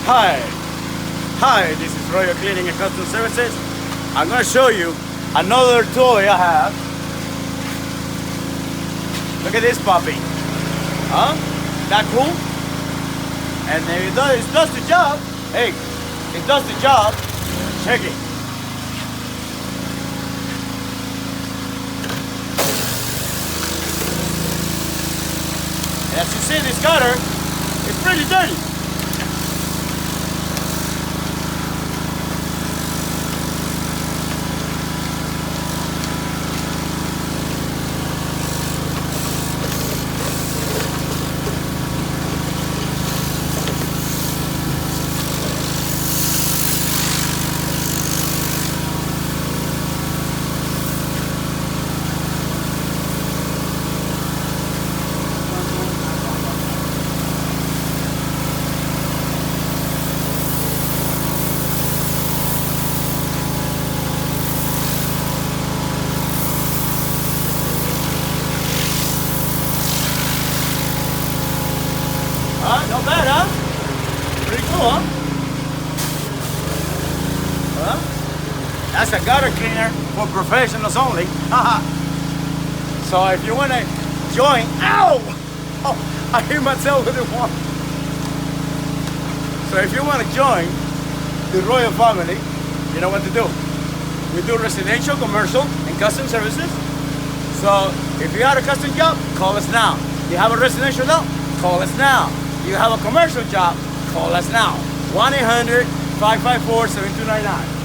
Hi. Hi, this is Royal Cleaning and Custom Services. I'm going to show you another toy I have. Look at this puppy. Huh? That cool? And if it does the job, hey, it does the job. Check it. And as you see, this cutter is pretty dirty. Not bad, huh? Pretty cool, huh? That's a gutter cleaner for professionals only. So if you want to join, ow! Oh, I hit myself with the wall. So if you want to join the Royal family, you know what to do. We do residential, commercial, and custom services. So if you have a custom job, call us now. You have a residential job, call us now. You have a commercial job, call us now. 1-800-554-7299.